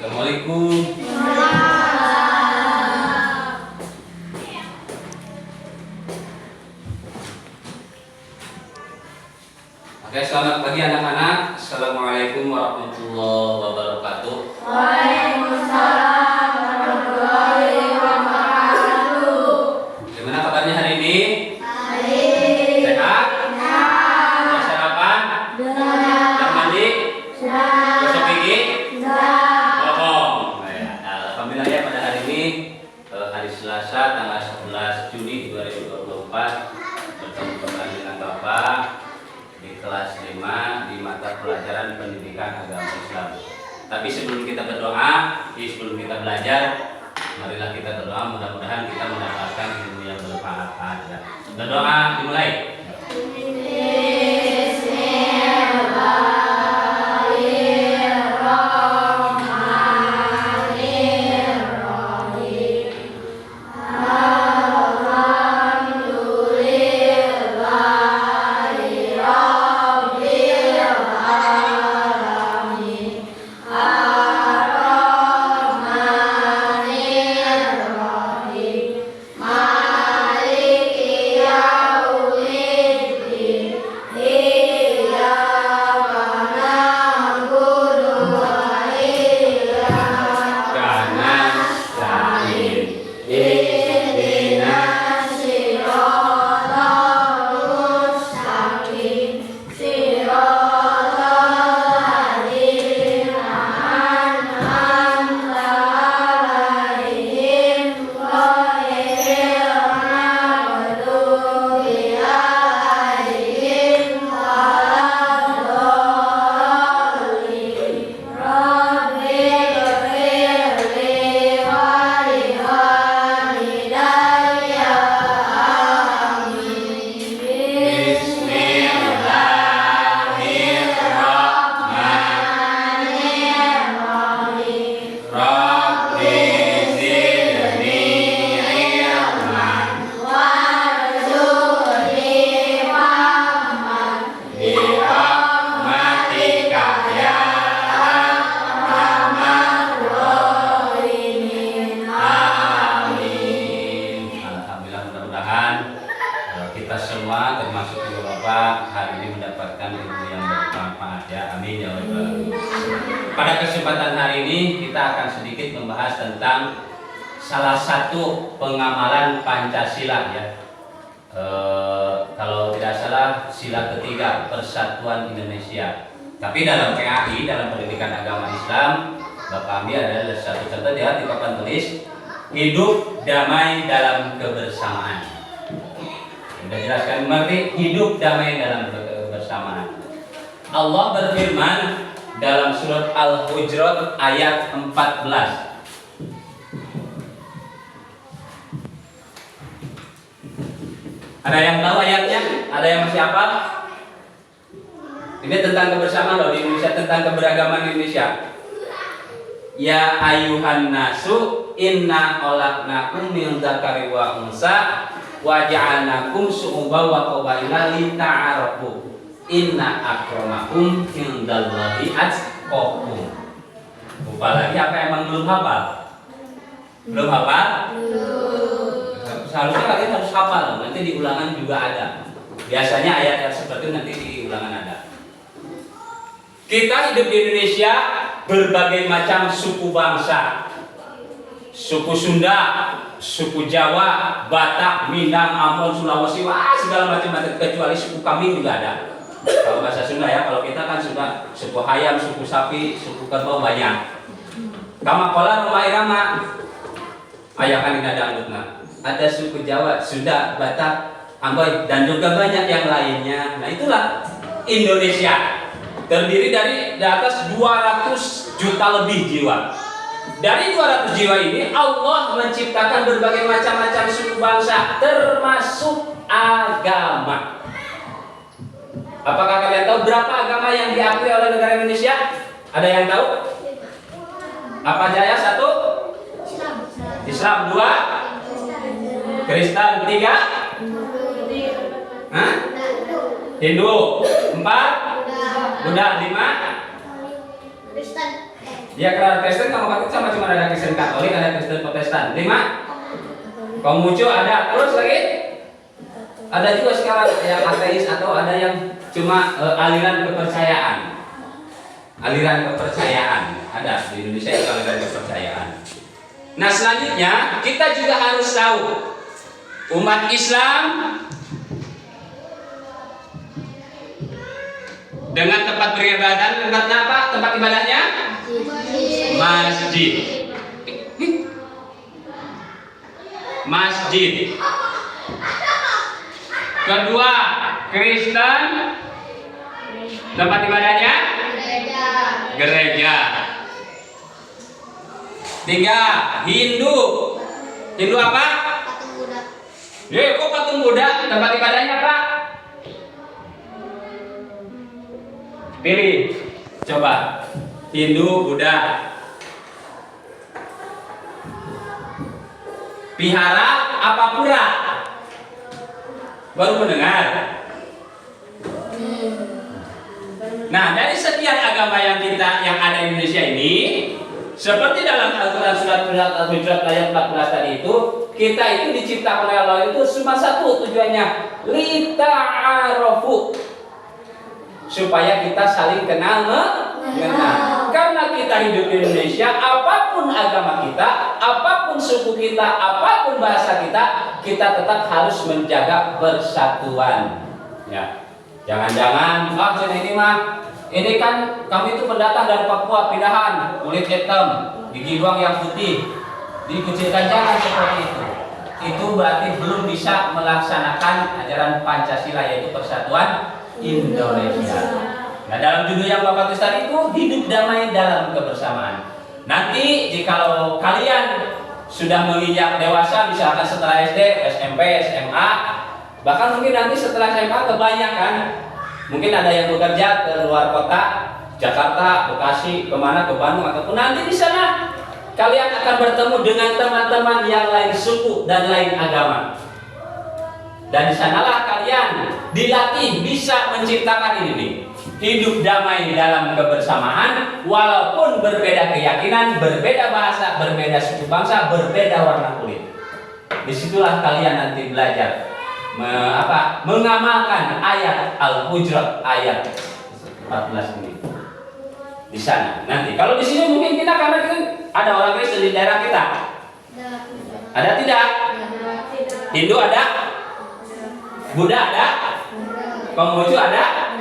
Assalamualaikum. Oke, selamat pagi anak-anak. Assalamualaikum warahmatullahi wabarakatuh. Waalaikumsalam warahmatullahi wabarakatuh. Gimana kabarnya hari ini? Baik. Sehat? Sudah sarapan? Sudah mandi? Gosok gigi? Bohong. Alhamdulillah ya, pada hari ini hari Selasa tanggal 11 Juni 2024 bertemu kembali dengan Bapak di kelas 5 di mata pelajaran pendidikan agama Islam. Tapi sebelum kita berdoa, sebelum kita belajar, marilah kita berdoa, mudah-mudahan kita mendapatkan ilmu yang bermanfaat. Berdoa dimulai. Kita semua termasuk ibu bapak hari ini mendapatkan ilmu yang bermanfaat ya, amin ya rabbal alamin. Pada kesempatan hari ini kita akan sedikit membahas tentang salah satu pengamalan Pancasila ya. Kalau tidak salah sila ketiga Persatuan Indonesia. Tapi dalam PAI, dalam pendidikan agama Islam, Bapak ambil adalah satu contoh ya di papan tulis hidup damai dalam kebersamaan. Sudah jelaskan mengerti hidup damai dalam kebersamaan. Allah berfirman dalam surat Al-Hujurat ayat 14. Ada yang tahu ayatnya? Ada yang masih hafal? Ini tentang kebersamaan loh di Indonesia, tentang keberagaman Indonesia. Ya ayuhan nasu inna khalaqnakum min dzakari wa unsa wa ja'alnakum syu'uban wa qabaila lita'arafu inna akramakum indallahi atqakum. Lupa lagi apa emang belum hafal? Belum hafal? Seharusnya kalian harus hafal, nanti di ulangan juga ada. Biasanya ayat-ayat seperti itu nanti di ulangan ada. Kita hidup di Indonesia berbagai macam suku bangsa. Suku Sunda, suku Jawa, Batak, Minang, Ambon, Sulawesi, wah segala macam kecuali suku kami juga ada. Kalau bahasa Sunda ya, kalau kita kan sudah suku Hayam, suku Sapi, suku Kerbau banyak. Kamakola rumah irama, ayakan ini ada anggotna. Ada suku Jawa, Sunda, Batak, Ambon dan juga banyak yang lainnya. Nah itulah Indonesia. Terdiri dari di atas 200 juta lebih jiwa. Dari 200 jiwa ini Allah menciptakan berbagai macam-macam suku bangsa termasuk agama. Apakah kalian tahu berapa agama yang diakui oleh negara Indonesia? Ada yang tahu? Apa Jaya? 1? Islam. 2? Kristen. 3? Hindu. 4? Buddha. 5? Kristen. Ya kalau Kristen kamu katakan sama cuma ada Kristen Katolik, ada Kristen Protestan. 5. Konghucu ada, terus lagi? Ada juga sekarang yang ateis atau ada yang cuma aliran kepercayaan. Aliran kepercayaan ada di Indonesia itu aliran kepercayaan. Nah selanjutnya kita juga harus tahu umat Islam dengan tempat beribadah, tempatnya apa? Tempat ibadahnya? Masjid. Masjid. Kedua, Kristen tempat ibadahnya? Gereja. 3, Hindu. Hindu apa? Kok patung Buddha? Tempat ibadahnya apa? Pilih. Coba. Hindu, Buddha. Vihara apa pura? Baru mendengar. Nah, dari sekian agama yang ada di Indonesia ini, seperti dalam Al-Quran surat Al-Hujurat ayat 14 tadi itu, kita itu diciptakan oleh Allah itu cuma satu tujuannya, lita'arofu, supaya kita saling kenal mengenal. Karena kita hidup di Indonesia, apapun agama kita, apapun suku kita, apapun bahasa kita, kita tetap harus menjaga persatuan. Ya, jangan-jangan, ini kan kami itu pendatang dari Papua, pindahan, kulit hitam, gigi doang yang putih, dikucilkan, jangan seperti itu. Itu berarti belum bisa melaksanakan ajaran Pancasila, yaitu persatuan Indonesia. Nah, dalam judul yang Bapak tulis tadi itu hidup damai dalam kebersamaan. Nanti jikalau kalian sudah menginjak dewasa, misalkan setelah SD, SMP, SMA, bahkan mungkin nanti setelah SMA kebanyakan, mungkin ada yang bekerja ke luar kota, Jakarta, Bekasi, kemana, ke Bandung, ataupun nanti di sana kalian akan bertemu dengan teman-teman yang lain suku dan lain agama. Dan di sanalah kalian dilatih bisa menciptakan ini nih, hidup damai dalam kebersamaan, walaupun berbeda keyakinan, berbeda bahasa, berbeda suku bangsa, berbeda warna kulit. Disitulah kalian nanti belajar mengamalkan ayat Al-Hujurat ayat 14 ini. Di sana nanti. Kalau di sini mungkin kita karena kita ada orang Kristen di daerah kita. Ada tidak? Hindu ada? Buddha ada? Konghucu ada?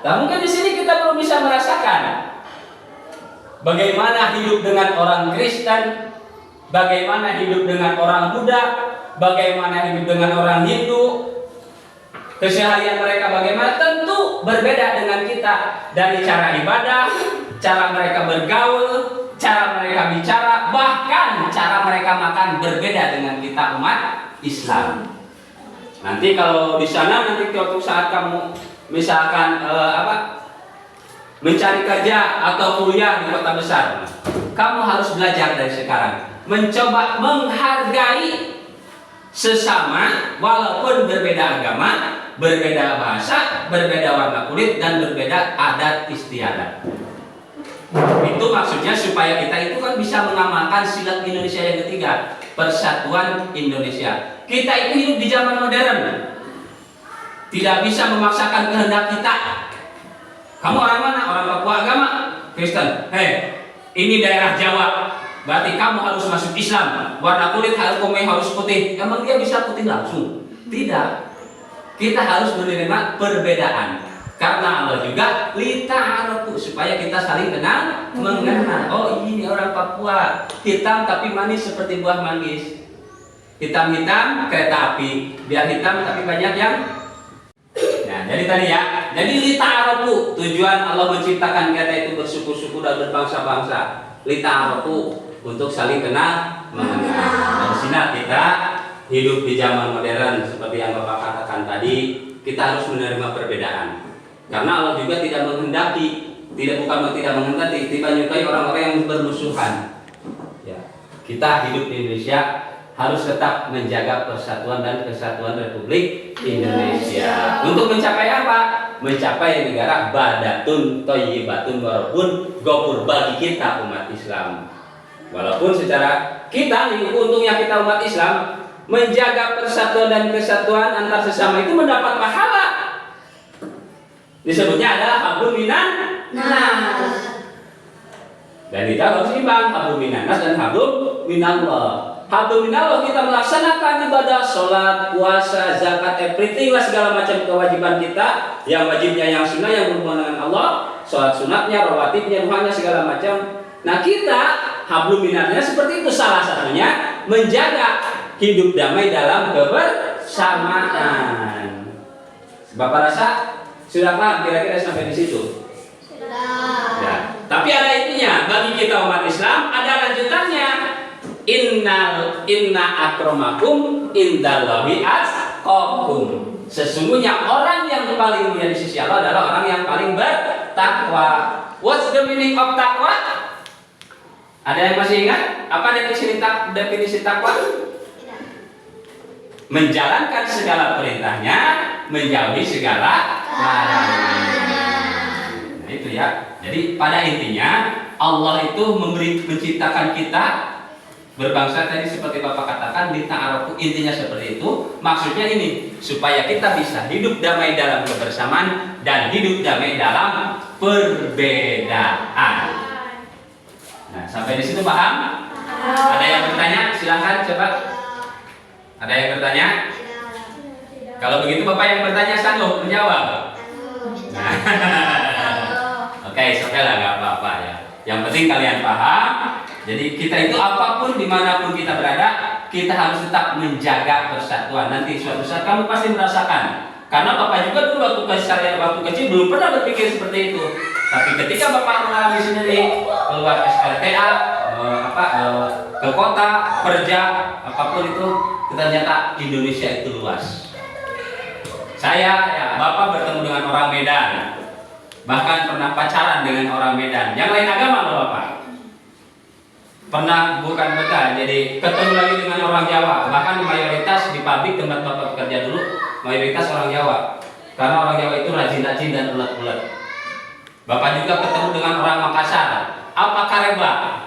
Nah, mungkin di sini kita belum bisa merasakan bagaimana hidup dengan orang Kristen, bagaimana hidup dengan orang Buddha, bagaimana hidup dengan orang Hindu, keseharian mereka bagaimana, tentu berbeda dengan kita. Dari cara ibadah, cara mereka bergaul, cara mereka bicara, bahkan cara mereka makan berbeda dengan kita umat Islam. Nanti kalau di sana nanti suatu saat kamu misalkan mencari kerja atau kuliah di kota besar, kamu harus belajar dari sekarang, mencoba menghargai sesama walaupun berbeda agama, berbeda bahasa, berbeda warna kulit, dan berbeda adat istiadat. Itu maksudnya supaya kita itu kan bisa mengamalkan silat Indonesia yang ketiga, persatuan Indonesia. Kita itu hidup di zaman modern, tidak bisa memaksakan kehendak kita. Kamu orang mana? Orang Papua, agama Kristen. Ini daerah Jawa, berarti kamu harus masuk Islam. Warna kulit harus putih. Emang dia bisa putih langsung? Tidak. Kita harus menerima perbedaan. Karena Allah juga lita'arafu, supaya kita saling kenal mengenal. Oh, ini orang Papua, hitam tapi manis seperti buah manggis. Hitam-hitam kereta api, biar hitam tapi banyak yang. Nah, jadi tadi ya. Jadi lita'arafu, tujuan Allah menciptakan kita itu bersuku-suku dan berbangsa-bangsa. Lita'arafu, untuk saling kenal mengenal. Dan di sini kita hidup di zaman modern seperti yang Bapak katakan tadi, kita harus menerima perbedaan. Karena Allah juga tidak menghendaki, tidak menyukai orang-orang yang bermusuhan. Ya, kita hidup di Indonesia harus tetap menjaga persatuan dan kesatuan Republik Indonesia. Untuk mencapai apa? mencapai negara badatun thayyibatun walaupun gopur bagi kita umat Islam. Walaupun secara kita nih, untungnya kita umat Islam menjaga persatuan dan kesatuan antar sesama itu mendapat pahala. Disebutnya adalah hablum minan nas. Dan kita harus imbang hablum minan nas dan hablum minallah. Hablum minallah kita melaksanakan ibadah, sholat, puasa, zakat, everything lah, segala macam kewajiban kita. Yang wajibnya, yang sunnah, yang berhubungan dengan Allah, sholat sunatnya, rawatibnya, duhanya, segala macam. Nah kita hablum minannya seperti itu, salah satunya menjaga hidup damai dalam kebersamaan. Bapak rasa sudah paham kira-kira sampai di situ? Ya. Tapi ada intinya, bagi kita umat Islam ada lanjutannya. Inna akramakum indallahi atqakum. Sesungguhnya orang yang paling mulia di sisi Allah adalah orang yang paling bertakwa. What's the meaning of takwa? Ada yang masih ingat? Apa definisi takwa? Menjalankan segala perintahnya, menjauhi segala larangannya. Nah, itu ya. Jadi pada intinya Allah itu menciptakan kita berbangsa tadi seperti Bapak katakan di ta'arufu, intinya seperti itu. Maksudnya ini supaya kita bisa hidup damai dalam kebersamaan dan hidup damai dalam perbedaan. Nah, sampai di situ paham? Ada yang bertanya? Silahkan coba. Ada yang bertanya? Kalau begitu Bapak yang bertanya sanggup menjawab? Nah, oke, lah, nggak apa-apa ya. Yang penting kalian paham. Jadi kita itu apapun dimanapun kita berada, kita harus tetap menjaga persatuan. Nanti suatu saat kamu pasti merasakan. Karena Bapak juga dulu waktu kecil belum pernah berpikir seperti itu. Tapi ketika Bapak mengalami sendiri, keluar SLTA, ke kota, kerja, apapun itu, ternyata Indonesia itu luas. Bapak bertemu dengan orang Medan, bahkan pernah pacaran dengan orang Medan. Yang lain agama loh Bapak. Pernah jadi ketemu lagi dengan orang Jawa. Bahkan mayoritas di pabrik tempat Bapak bekerja dulu, mayoritas orang Jawa. Karena orang Jawa itu rajin-rajin dan ulet-ulet. Bapak juga ketemu dengan orang Makassar. Apa kareba?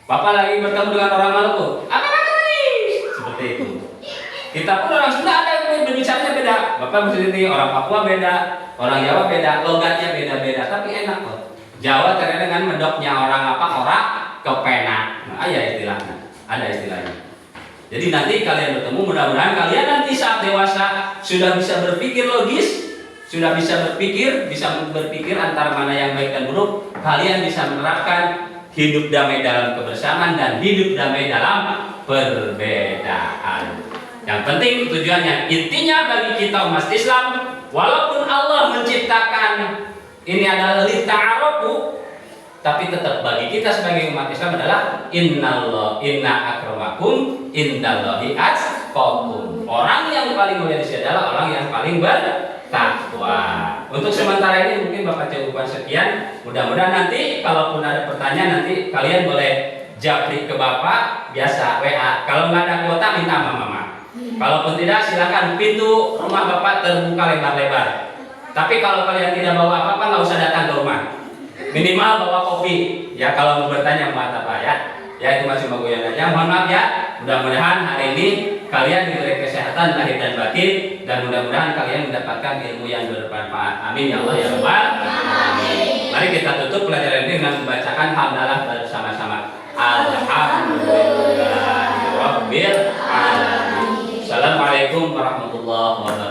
Bapak lagi bertemu dengan orang Maluku. Apa kabar? Seperti itu. Kita pun orang Sunda ada yang berbicaranya beda. Bapak mesti orang Papua beda, orang Jawa beda, logatnya beda-beda, tapi enak kok. Jawa terkait dengan mendoknya orang kepena. Nah, ada istilahnya. Jadi nanti kalian bertemu, mudah-mudahan kalian nanti saat dewasa sudah bisa berpikir logis, sudah bisa berpikir antara mana yang baik dan buruk. Kalian bisa menerapkan hidup damai dalam kebersamaan dan hidup damai dalam perbedaan. Yang penting tujuannya, intinya bagi kita umat Islam, walaupun Allah menciptakan ini adalah lita'arufu, tapi tetap bagi kita sebagai umat Islam adalah inna akramakum indallahi atqakum. Orang yang paling mulia di sini adalah orang yang paling bertakwa. Untuk sementara ini mungkin Bapak cukupkan sekian. Mudah-mudahan nanti kalaupun ada pertanyaan nanti kalian boleh japri ke Bapak biasa WA. Kalau nggak ada kuota minta sama Mama. Kalaupun tidak silakan, pintu rumah Bapak terbuka lebar-lebar. Tapi kalau kalian tidak bawa apa-apa nggak usah datang ke rumah. Minimal bawa kopi. Ya kalau mau bertanya mau apa ya. Ya itu masih bagus aja. Mohon maaf ya. Mudah-mudahan hari ini kalian diberi kesehatan lahir dan batin dan mudah-mudahan kalian mendapatkan ilmu yang bermanfaat. Amin ya Allah ya Rabbal alamin. Mari kita tutup pelajaran ini dengan membacakan hamdalah bersama-sama. Alhamdulillahirabbil alamin. Assalamualaikum warahmatullahi wabarakatuh.